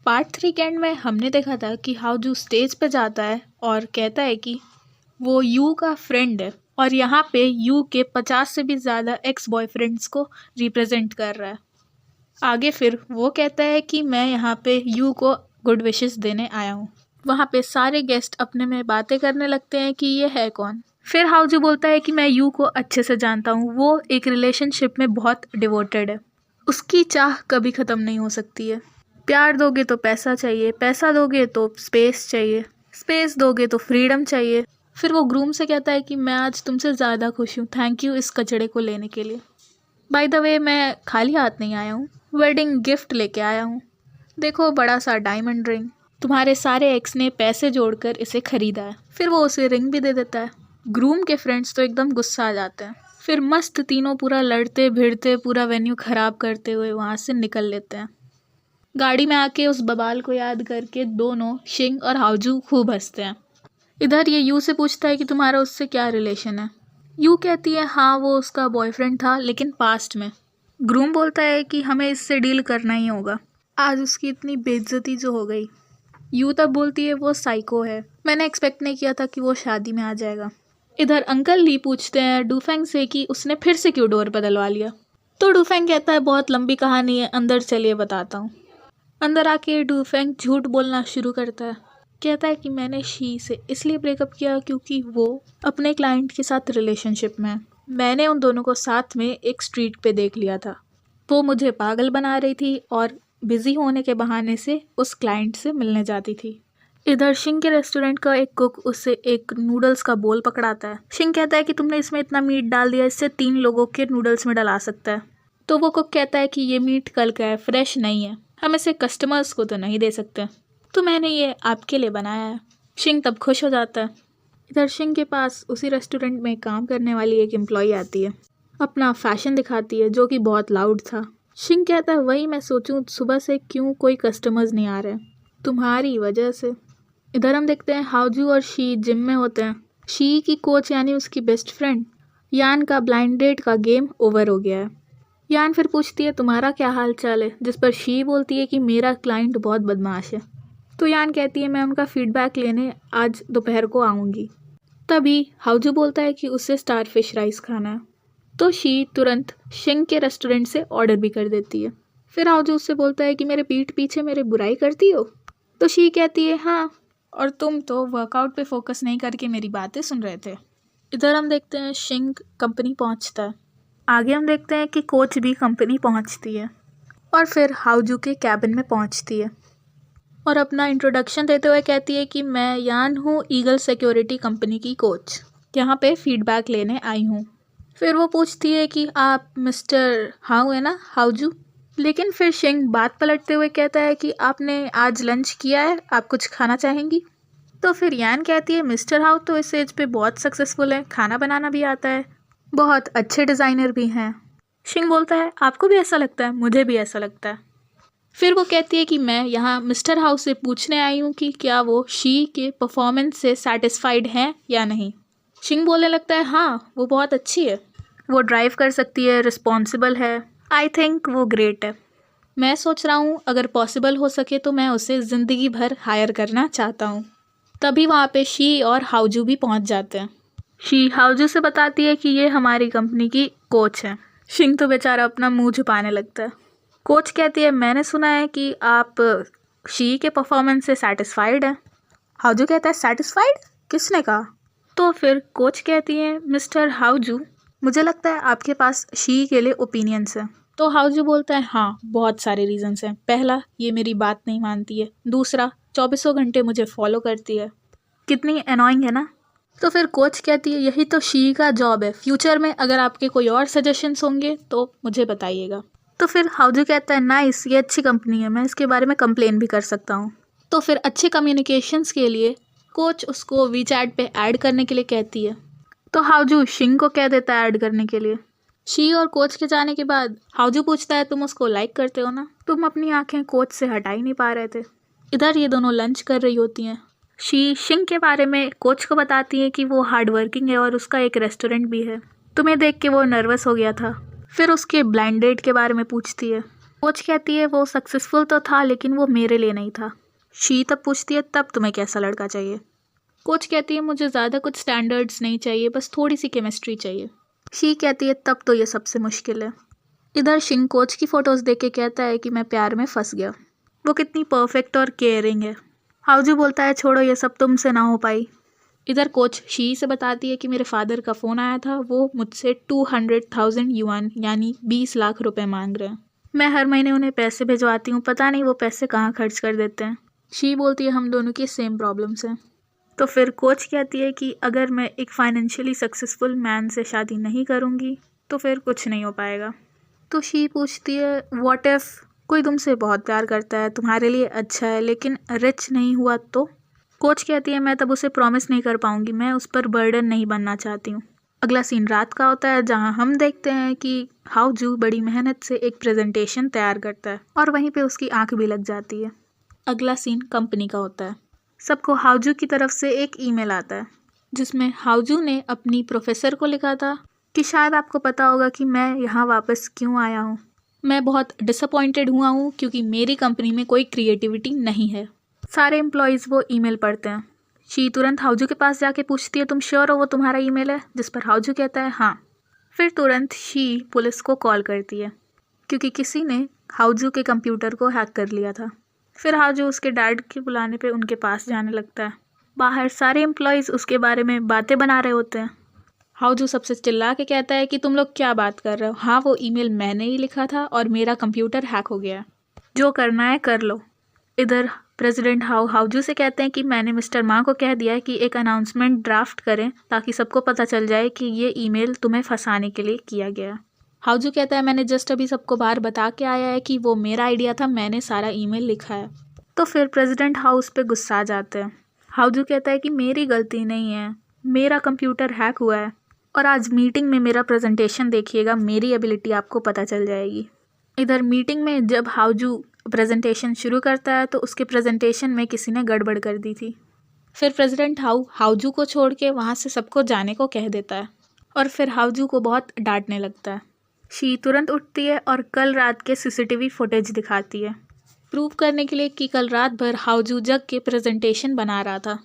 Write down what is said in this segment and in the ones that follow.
Part 3 के and में हमने देखा था कि हाउजू स्टेज पे जाता है और कहता है कि वो यू का फ्रेंड है और यहाँ पे यू के 50 से भी ज़्यादा एक्स बॉयफ्रेंड्स को रिप्रेजेंट कर रहा है। आगे फिर वो कहता है कि मैं यहाँ पे यू को गुड विशेस देने आया हूँ। वहाँ पे सारे गेस्ट अपने में बातें करने लगते हैं कि ये है कौन। फिर हाउजू बोलता है कि मैं यू को अच्छे से जानता हूँ, वो एक रिलेशनशिप में बहुत डिवोटेड है, उसकी चाह कभी ख़त्म नहीं हो सकती है। प्यार दोगे तो पैसा चाहिए, पैसा दोगे तो स्पेस चाहिए, स्पेस दोगे तो फ्रीडम चाहिए। फिर वो ग्रूम से कहता है कि मैं आज तुमसे ज़्यादा खुश हूँ, थैंक यू इस कचड़े को लेने के लिए। बाय द वे मैं खाली हाथ नहीं आया हूँ, वेडिंग गिफ्ट लेके आया हूँ। देखो बड़ा सा डायमंड रिंग, तुम्हारे सारे एक्स ने पैसे जोड़कर इसे खरीदा है। फिर वो उसे रिंग भी दे देता है। ग्रूम के फ्रेंड्स तो एकदम गुस्सा आ जाते हैं। फिर मस्त तीनों पूरा लड़ते भिड़ते पूरा वेन्यू ख़राब करते हुए वहाँ से निकल लेते हैं। गाड़ी में आके उस बवाल को याद करके दोनों शिंग और हाउजू खूब हंसते हैं। इधर ये यू से पूछता है कि तुम्हारा उससे क्या रिलेशन है। यू कहती है हाँ वो उसका बॉयफ्रेंड था लेकिन पास्ट में। ग्रूम बोलता है कि हमें इससे डील करना ही होगा, आज उसकी इतनी बेइज्जती जो हो गई। यू तब बोलती है वो साइको है, मैंने एक्सपेक्ट नहीं किया था कि वो शादी में आ जाएगा। इधर अंकल ली पूछते हैं डूफेंग से कि उसने फिर से क्यों डोर बदलवा लिया। तो डूफेंग कहता है बहुत लंबी कहानी है, अंदर चलिए बताता हूँ। अंदर आके डूफेंग झूठ बोलना शुरू करता है। कहता है कि मैंने शी से इसलिए ब्रेकअप किया क्योंकि वो अपने क्लाइंट के साथ रिलेशनशिप में है। मैंने उन दोनों को साथ में एक स्ट्रीट पे देख लिया था। वो मुझे पागल बना रही थी और बिजी होने के बहाने से उस क्लाइंट से मिलने जाती थी। इधर शिंग के रेस्टोरेंट का एक कुक उससे एक नूडल्स का बोल पकड़ाता है। शिंग कहता है कि तुमने इसमें इतना मीट डाल दिया, इससे 3 लोगों के नूडल्स में डला सकता है। तो वो कुक कहता है कि ये मीट कल का है, फ्रेश नहीं है, हम इसे कस्टमर्स को तो नहीं दे सकते, तो मैंने ये आपके लिए बनाया है। शिंग तब खुश हो जाता है। इधर शिंग के पास उसी रेस्टोरेंट में काम करने वाली एक एम्प्लॉई आती है, अपना फैशन दिखाती है जो कि बहुत लाउड था। शिंग कहता है वही मैं सोचूं सुबह से क्यों कोई कस्टमर्स नहीं आ रहे, तुम्हारी वजह से। इधर हम देखते हैं हाउजू और शी जिम में होते हैं। शी की कोच यानी उसकी बेस्ट फ्रेंड यान का ब्लाइंड डेट का गेम ओवर हो गया है। यान फिर पूछती है तुम्हारा क्या हाल चाल है, जिस पर शी बोलती है कि मेरा क्लाइंट बहुत बदमाश है। तो यान कहती है मैं उनका फीडबैक लेने आज दोपहर को आऊँगी। तभी हाउजू बोलता है कि उसे स्टार फिश राइस खाना है। तो शी तुरंत शिंग के रेस्टोरेंट से ऑर्डर भी कर देती है। फिर हाउजू उससे बोलता है कि मेरे पीठ पीछे मेरी बुराई करती हो। तो शी कहती है हाँ, और तुम तो वर्कआउट पे फोकस नहीं करके मेरी बातें सुन रहे थे। इधर हम देखते हैं शिंग कंपनी पहुंचता है। आगे हम देखते हैं कि कोच भी कंपनी पहुंचती है और फिर हाउजू के कैबिन में पहुंचती है और अपना इंट्रोडक्शन देते हुए कहती है कि मैं यान हूँ, ईगल सिक्योरिटी कंपनी की कोच, यहाँ पे फीडबैक लेने आई हूँ। फिर वो पूछती है कि आप मिस्टर हाउ है ना, हाउजू। लेकिन फिर शिंग बात पलटते हुए कहता है कि आपने आज लंच किया है, आप कुछ खाना चाहेंगी। तो फिर यान कहती है मिस्टर हाउ तो इस एज पे बहुत सक्सेसफुल है, खाना बनाना भी आता है, बहुत अच्छे डिज़ाइनर भी हैं। शिंग बोलता है आपको भी ऐसा लगता है, मुझे भी ऐसा लगता है। फिर वो कहती है कि मैं यहाँ मिस्टर हाउ से पूछने आई हूँ कि क्या वो शी के परफॉर्मेंस से सेटिस्फाइड हैं या नहीं। शिंग बोलने लगता है हाँ वो बहुत अच्छी है, वो ड्राइव कर सकती है, रिस्पॉन्सिबल है, आई थिंक वो ग्रेट है। मैं सोच रहा हूँ अगर पॉसिबल हो सके तो मैं उसे ज़िंदगी भर हायर करना चाहता हूँ। तभी वहाँ पे शी और हाउजू भी पहुँच जाते हैं। शी हाउजू से बताती है कि ये हमारी कंपनी की कोच है। शिंग तो बेचारा अपना मुंह छुपाने लगता है। कोच कहती है मैंने सुना है कि आप शी के परफॉर्मेंस से सेटिस्फाइड हैं। हाउजू कहता है सेटिस्फाइड, किसने कहा। तो फिर कोच कहती है मिस्टर हाउजू मुझे लगता है आपके पास शी के लिए ओपिनियंस हैं। तो हाउजू बोलता है हाँ बहुत सारे रीजंस हैं। पहला, ये मेरी बात नहीं मानती है। दूसरा, 24 घंटे मुझे फॉलो करती है, कितनी एनॉइंग है ना। तो फिर कोच कहती है यही तो शी का जॉब है, फ्यूचर में अगर आपके कोई और सजेशंस होंगे तो मुझे बताइएगा। तो फिर हाउजू कहता है नाइस, ये अच्छी कंपनी है, मैं इसके बारे में कंप्लेन भी कर सकता हूँ। तो फिर अच्छे कम्युनिकेशंस के लिए कोच उसको वीचैट पे ऐड करने के लिए कहती है। तो हाउजू शिंग को कह देता है ऐड करने के लिए। शी और कोच के जाने के बाद हाउजू पूछता है तुम उसको लाइक करते हो ना, तुम अपनी आंखें कोच से हटा ही नहीं पा रहे थे। इधर ये दोनों लंच कर रही होती हैं। शी शिंग के बारे में कोच को बताती है कि वो हार्ड वर्किंग है और उसका एक रेस्टोरेंट भी है। तुम्हें देख के वो नर्वस हो गया था। फिर उसके ब्लाइंड डेट के बारे में पूछती है। कोच कहती है वो सक्सेसफुल तो था लेकिन वो मेरे लिए नहीं था। शी तब पूछती है तब तुम्हें कैसा लड़का चाहिए। कोच कहती है मुझे ज़्यादा कुछ स्टैंडर्ड्स नहीं चाहिए, बस थोड़ी सी केमिस्ट्री चाहिए। शी कहती है तब तो ये सबसे मुश्किल है। इधर शिंग कोच की फ़ोटोज़ देख के कहता है कि मैं प्यार में फंस गया, वो कितनी परफेक्ट और केयरिंग है। हाउजू बोलता है छोड़ो ये सब तुमसे ना हो पाई। इधर कोच शी से बताती है कि मेरे फादर का फ़ोन आया था, वो मुझसे 200,000 युआन यानी 20 लाख रुपए मांग रहे हैं। मैं हर महीने उन्हें पैसे भिजवाती हूँ, पता नहीं वो पैसे कहाँ खर्च कर देते हैं। शी बोलती है हम दोनों की सेम प्रॉब्लम्स हैं। तो फिर कोच कहती है कि अगर मैं एक फाइनेंशियली सक्सेसफुल मैन से शादी नहीं करूँगी तो फिर कुछ नहीं हो पाएगा। तो शी पूछती है व्हाट इफ़ कोई तुमसे बहुत प्यार करता है, तुम्हारे लिए अच्छा है, लेकिन रिच नहीं हुआ तो? कोच कहती है मैं तब उसे प्रॉमिस नहीं कर पाऊँगी, मैं उस पर बर्डन नहीं बनना चाहती हूँ। अगला सीन रात का होता है जहाँ हम देखते हैं कि हाउजू बड़ी मेहनत से एक प्रेजेंटेशन तैयार करता है और वहीं पे उसकी आंख भी लग जाती है। अगला सीन कंपनी का होता है। सबको हाउजू की तरफ से एक ईमेल आता है जिसमें हाउजू ने अपनी प्रोफेसर को लिखा था कि शायद आपको पता होगा कि मैं यहाँ वापस क्यों आया हूँ। मैं बहुत डिसअपॉइंटेड हुआ हूँ क्योंकि मेरी कंपनी में कोई क्रिएटिविटी नहीं है। सारे एम्प्लॉयज़ वो ईमेल पढ़ते हैं। शी तुरंत हाउजू के पास जाके पूछती है तुम श्योर हो वो तुम्हारा ईमेल है? जिस पर हाउजू कहता है हाँ। फिर तुरंत शी पुलिस को कॉल करती है क्योंकि किसी ने हाउजू के कंप्यूटर को हैक कर लिया था। फिर हाउजू उसके डैड के बुलाने पे उनके पास जाने लगता है। बाहर सारे एम्प्लॉयज़ उसके बारे में बातें बना रहे होते हैं। हाउजू सबसे चिल्ला के कहता है कि तुम लोग क्या बात कर रहे हो, हाँ वो ईमेल मैंने ही लिखा था और मेरा कंप्यूटर हैक हो गया, जो करना है कर लो। इधर प्रेसिडेंट हाउजू से कहते हैं कि मैंने मिस्टर मा को कह दिया है कि एक अनाउंसमेंट ड्राफ्ट करें ताकि सबको पता चल जाए कि ये ईमेल तुम्हें फंसाने के लिए किया गया। हाउजू कहता है मैंने जस्ट अभी सबको बाहर बता के आया है कि वो मेरा आइडिया था, मैंने सारा ईमेल लिखा है। तो फिर प्रेसिडेंट हाउस पे गुस्सा आ जाते हैं। हाउजू कहता है कि मेरी गलती नहीं है, मेरा कंप्यूटर हैक हुआ है और आज मीटिंग में मेरा प्रेजेंटेशन देखिएगा, मेरी एबिलिटी आपको पता चल जाएगी। इधर मीटिंग में जब हाउजू प्रेजेंटेशन शुरू करता है तो उसके प्रेजेंटेशन में किसी ने गड़बड़ कर दी थी। फिर प्रेसिडेंट हाउजू को छोड़ के वहाँ से सबको जाने को कह देता है और फिर हाउजू को बहुत डांटने लगता है। शी तुरंत उठती है और कल रात के सीसीटीवी फुटेज दिखाती है, प्रूव करने के लिए कि कल रात भर हाउजू जग के प्रेजेंटेशन बना रहा था।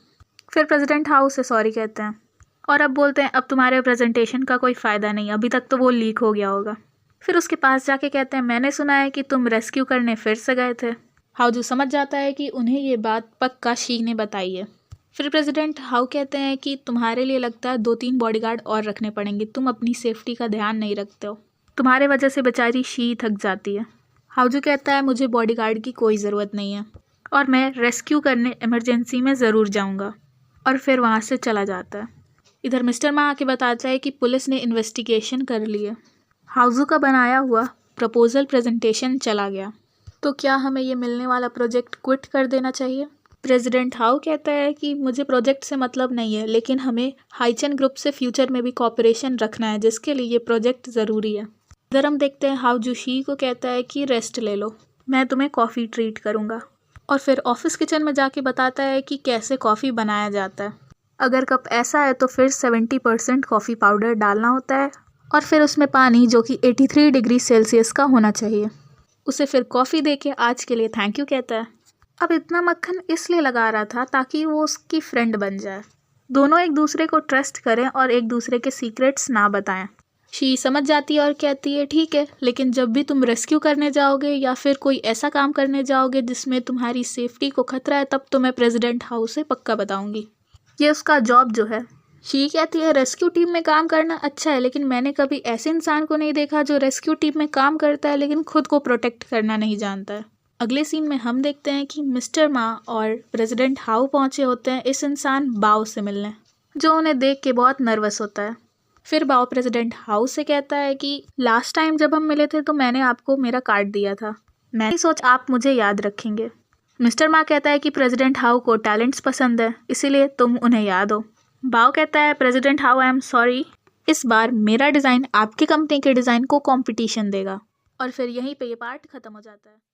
फिर प्रेसिडेंट हाउस से सॉरी कहते हैं और अब बोलते हैं अब तुम्हारे प्रेजेंटेशन का कोई फ़ायदा नहीं, अभी तक तो वो लीक हो गया होगा। फिर उसके पास जाके कहते हैं मैंने सुना है कि तुम रेस्क्यू करने फिर से गए थे। हाउजू समझ जाता है कि उन्हें ये बात पक्का शी ने बताई है। फिर प्रेसिडेंट हाउ कहते हैं कि तुम्हारे लिए लगता है 2-3 बॉडीगार्ड और रखने पड़ेंगे, तुम अपनी सेफ्टी का ध्यान नहीं रखते हो, तुम्हारे वजह से बेचारी शी थक जाती है। हाउजू कहता है मुझे बॉडीगार्ड की कोई ज़रूरत नहीं है और मैं रेस्क्यू करने इमरजेंसी में ज़रूर जाऊँगा, और फिर वहाँ से चला जाता है। इधर मिस्टर मा आके बताता है कि पुलिस ने इन्वेस्टिगेशन कर ली है, हाउजू का बनाया हुआ प्रपोजल प्रेजेंटेशन चला गया, तो क्या हमें ये मिलने वाला प्रोजेक्ट क्विट कर देना चाहिए? प्रेसिडेंट हाउ कहता है कि मुझे प्रोजेक्ट से मतलब नहीं है, लेकिन हमें हाइचन ग्रुप से फ्यूचर में भी कॉपरेशन रखना है जिसके लिए ये प्रोजेक्ट ज़रूरी है। इधर हम देखते हैं हाउजू शी को कहता है कि रेस्ट ले लो, मैं तुम्हें कॉफ़ी ट्रीट करूँगा, और फिर ऑफिस किचन में जाके बताता है कि कैसे कॉफ़ी बनाया जाता है। अगर कप ऐसा है तो फिर 70% कॉफ़ी पाउडर डालना होता है और फिर उसमें पानी जो कि 83 डिग्री सेल्सियस का होना चाहिए। उसे फिर कॉफ़ी दे के आज के लिए थैंक यू कहता है। अब इतना मक्खन इसलिए लगा रहा था ताकि वो उसकी फ्रेंड बन जाए, दोनों एक दूसरे को ट्रस्ट करें और एक दूसरे के सीक्रेट्स ना बताएं। शी समझ जाती है और कहती है ठीक है, लेकिन जब भी तुम रेस्क्यू करने जाओगे या फिर कोई ऐसा काम करने जाओगे जिसमें तुम्हारी सेफ्टी को खतरा है, तब तो मैं प्रेसिडेंट हाउस से पक्का बताऊंगी। ये उसका जॉब जो है। शी कहती है रेस्क्यू टीम में काम करना अच्छा है, लेकिन मैंने कभी ऐसे इंसान को नहीं देखा जो रेस्क्यू टीम में काम करता है लेकिन खुद को प्रोटेक्ट करना नहीं जानता है। अगले सीन में हम देखते हैं कि मिस्टर मा और प्रेसिडेंट हाउ पहुंचे होते हैं इस इंसान बाओ से मिलने, जो उन्हें देख के बहुत नर्वस होता है। फिर बाओ प्रेसिडेंट हाउ से कहता है कि लास्ट टाइम जब हम मिले थे तो मैंने आपको मेरा कार्ड दिया था, मैं नहीं सोच आप मुझे याद रखेंगे। मिस्टर मा कहता है कि प्रेसिडेंट हाउ को टैलेंट्स पसंद है, इसीलिए तुम उन्हें याद हो। बाओ कहता है president how I am sorry, इस बार मेरा डिज़ाइन आपकी कंपनी के डिज़ाइन को कंपटीशन देगा। और फिर यहीं पे ये पार्ट ख़त्म हो जाता है।